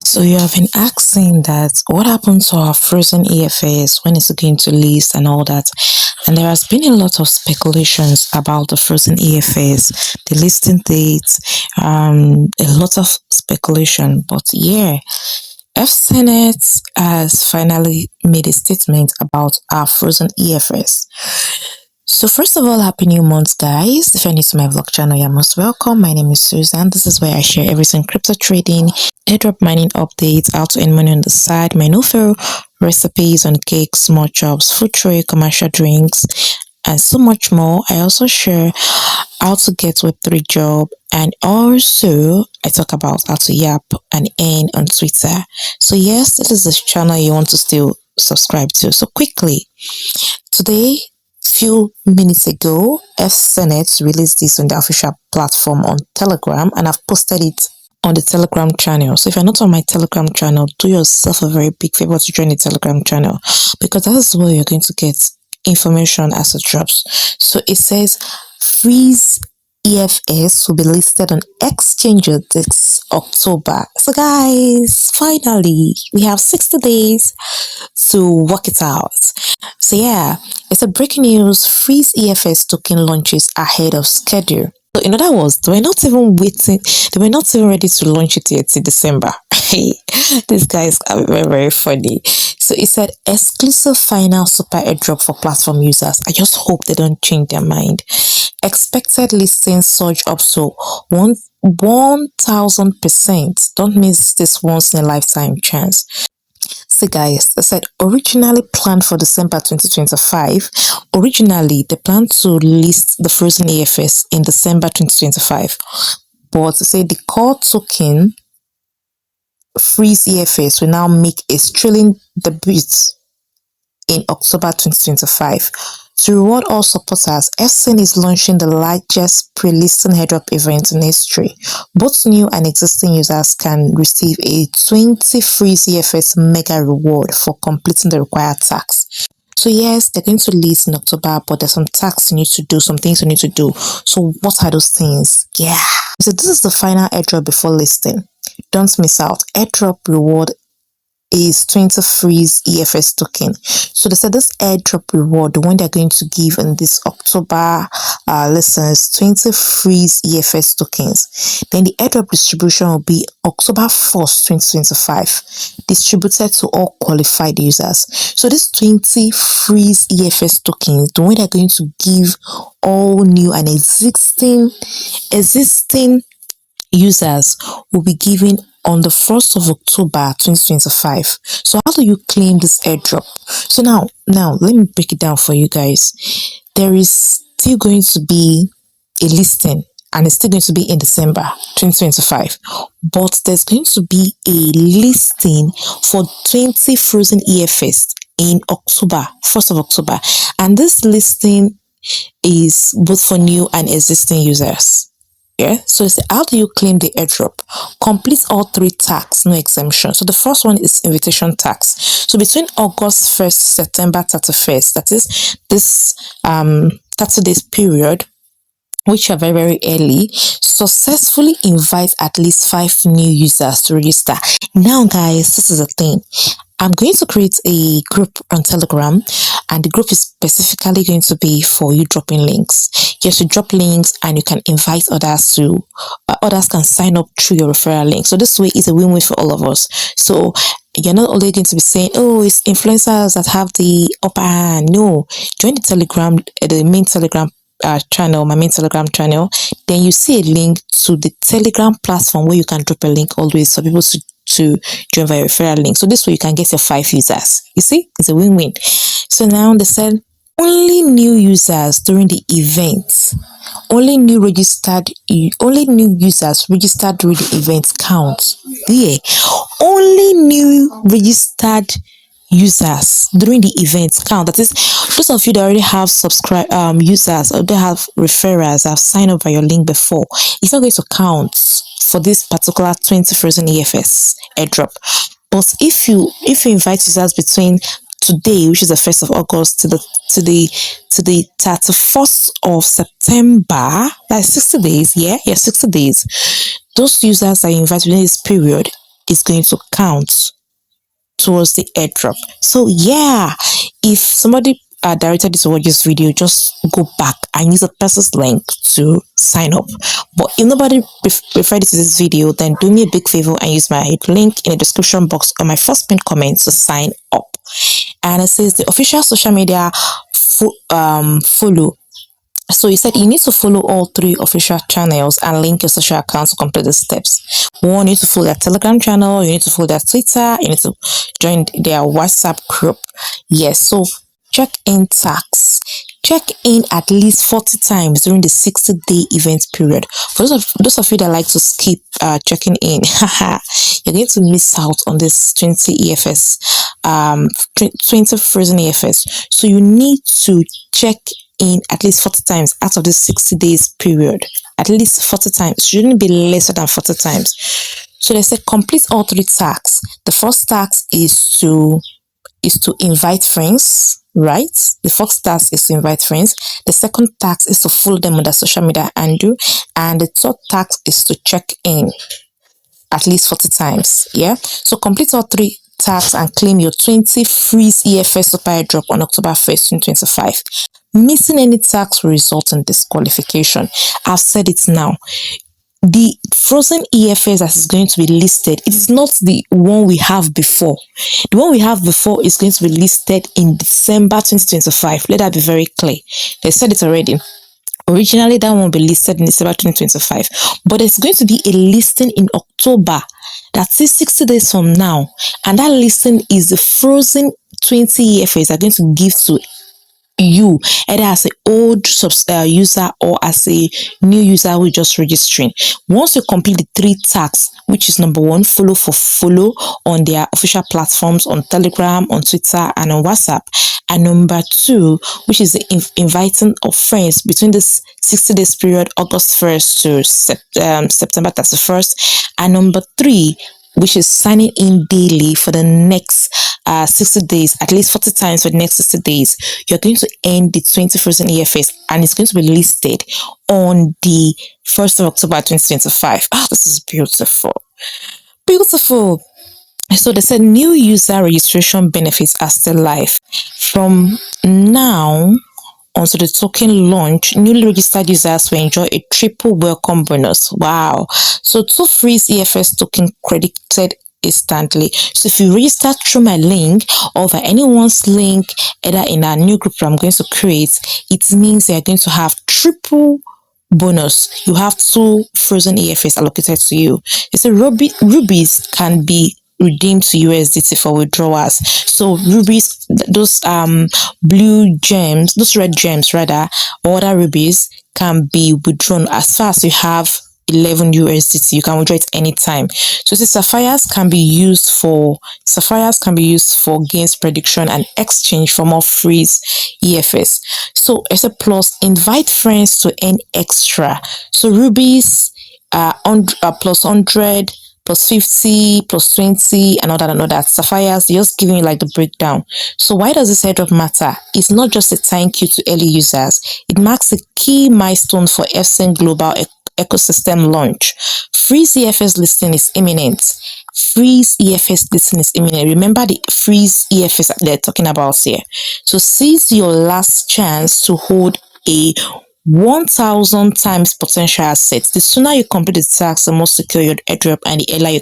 So you have been asking that what happened to our frozen EFS, when is it going to list and all that. And there has been a lot of speculations about the frozen EFS, the listing date, a lot of speculation. But yeah, Efsane has finally made a statement about our frozen EFS. So first of all, happy new month, guys. If you're new to my vlog channel, you're most welcome. My name is Susan, and this is where I share everything crypto trading, airdrop mining updates, how to earn money on the side, my no fail recipes on cakes, small chops, food tray, commercial drinks, and so much more. I also share how to get Web3 job, and also I talk about how to yap and earn on Twitter. So yes, this is the channel you want to still subscribe to. So quickly, today, few minutes ago, EFSANET released this on the official platform on Telegram, and I've posted it on the Telegram channel. So if you're not on my Telegram channel, do yourself a very big favor to join the Telegram channel, because that is where you're going to get information as it drops. So it says freeze EFS will be listed on exchanges this October. So guys, finally we have 60 days to work it out. So yeah, it's a breaking news. Freeze EFS token launches ahead of schedule. So in other words, they were not even waiting. They were not even ready to launch it yet in December. Hey, these guys are very funny. So it said exclusive final super airdrop for platform users. I just hope they don't change their mind. Expected listing surge up to 1000%. Don't miss this once in a lifetime chance. See guys, they said originally planned for December 2025. Originally, they planned to list the frozen EFS in December 2025. But they say the core token freeze EFS will now make a thrilling debut in October 2025. To reward all supporters, Efsane is launching the largest pre-listing airdrop event in history. Both new and existing users can receive a 20 freeze EFS mega reward for completing the required tasks. So yes, they're going to list in October, but there's some tasks you need to do, some things you need to do. So what are those things? Yeah. So this is the final airdrop before listing. Don't miss out. Airdrop reward is 20 freeze EFS token. So they said this airdrop reward, the one they're going to give in this October listens, 20 freeze EFS tokens. Then the airdrop distribution will be October 1st, 2025, distributed to all qualified users. So this 20 freeze EFS tokens, the one they're going to give all new and existing users will be given on the 1st of October 2025. So how do you claim this airdrop? So now let me break it down for you guys. There is still going to be a listing, and it's still going to be in December 2025, but there's going to be a listing for 20 frozen EFS in October, 1st of October, and this listing is both for new and existing users. Yeah, so it's how do you claim the airdrop? Complete all 3 tasks, no exemption. So the first one is invitation tax. So between August 1st to September 31st, that is this 30 days period, which are very early, successfully invite at least 5 new users to register. Now guys, this is the thing. I'm going to create a group on Telegram, and the group is specifically going to be for you dropping links. You have to drop links, and you can invite others to, others can sign up through your referral link. So this way is a win-win for all of us. So you're not only going to be saying, oh, it's influencers that have the upper hand. No, join the Telegram, the main Telegram channel, my main Telegram channel. Then you see a link to the Telegram platform where you can drop a link always for people to join via referral link. So this way you can get your 5 users. You see, it's a win-win. So now they said only new users during the event, only new users registered during the event count. Yeah, only new registered users during the event count. That is, those of you that already have users or they have referrals have signed up by your link before, it's not going to count for this particular 20 frozen EFS airdrop. But if you invite users between today, which is the 1st of August, to the 31st of September, that's 60 days. Yeah, 60 days. Those users that you invite within this period, is going to count towards the airdrop. So yeah, if somebody directed you to watch this video, just go back and use the person's link to sign up. But if nobody referred you to this video, then do me a big favor and use my link in the description box or my first pinned comment to sign up. And it says the official social media follow. So you said you need to follow all 3 official channels and link your social accounts to complete the steps. One, you need to follow their Telegram channel, you need to follow their Twitter, you need to join their WhatsApp group. Yes, so check in tags. Check in at least 40 times during the 60-day event period. For those of you that like to skip checking in, you're going to miss out on this 20 EFS, 20 frozen EFS. So you need to check in at least 40 times out of this 60 days period. At least 40 times. Shouldn't be lesser than 40 times. So they said complete all 3 tasks. The first task is to invite friends, right? The first task is to invite friends. The second task is to follow them on their social media and the third task is to check in at least 40 times. Yeah. So complete all 3 tasks and claim your 20 free EFS super airdrop on October 1st, 2025. Missing any task will result in disqualification. I've said it now. The frozen EFS that is going to be listed, it is not the one we have before. The one we have before is going to be listed in December 2025. Let that be very clear. They said it already. Originally, that one will be listed in December 2025. But there's going to be a listing in October. That's 60 days from now. And that listing is the frozen 20 EFS are going to give to you, either as an old user or as a new user who is just registering. Once you complete the 3 tasks, which is number 1, follow on their official platforms on Telegram, on Twitter, and on WhatsApp, and number 2, which is the inviting of friends between this 60 days period, August 1st to September 31st, and number 3, which is signing in daily for the next 60 days, at least 40 times for the next 60 days, you're going to earn the 20 frozen EFS, and it's going to be listed on the 1st of October 2025. Oh, this is beautiful. Beautiful. So they said new user registration benefits are still live. From now onto the token launch, newly registered users will enjoy a triple welcome bonus. Wow. So 2 free EFS token credited instantly. So if you register through my link or by anyone's link, either in our new group I'm going to create, it means you're going to have triple bonus. You have 2 frozen EFS allocated to you. It's a rubies can be redeemed to USDT for withdrawals. So rubies, those blue gems, those red gems rather, or other rubies can be withdrawn as far as you have 11 USDT. You can withdraw it anytime. So the sapphires can be used for gains prediction and exchange for more free EFS. So as a plus, invite friends to earn extra. So rubies plus 100, plus 50, plus 20, and all that. Sapphires, just giving you like the breakdown. So why does this airdrop matter? It's not just a thank you to early users. It marks a key milestone for Efsane global ecosystem launch. Freeze EFS listing is imminent. Freeze EFS listing is imminent. Remember the freeze EFS that they're talking about here. So seize your last chance to hold a 1,000 times potential assets. The sooner you complete the task, the more secure your airdrop and the earlier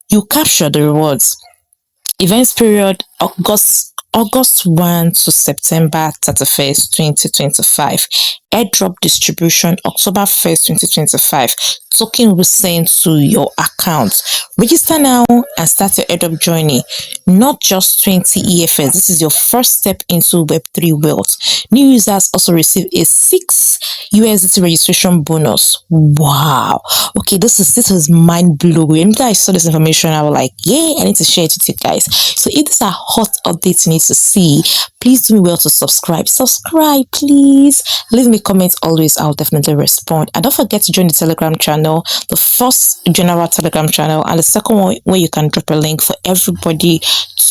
you capture the rewards. Events period August 1 to September 31st, 2025. Airdrop distribution October 1st, 2025. Token will be sent to your account. Register now and start your airdrop journey. Not just 20 EFS. This is your first step into Web3 world. New users also receive a 6 USDT registration bonus. Wow. Okay, this is mind blowing. After I saw this information, I was like, yeah, I need to share it with you guys. So if these are hot updates you need to see, please do me well to subscribe. Subscribe, please. Leave me comments always. I'll definitely respond. And don't forget to join the Telegram channel, the first general Telegram channel, and the second one where you can drop a link for everybody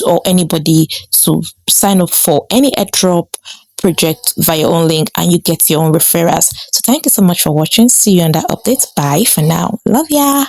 or anybody to sign up for any airdrop project via your own link, and you get your own referrals. So thank you so much for watching. See you on that update. Bye for now. Love ya.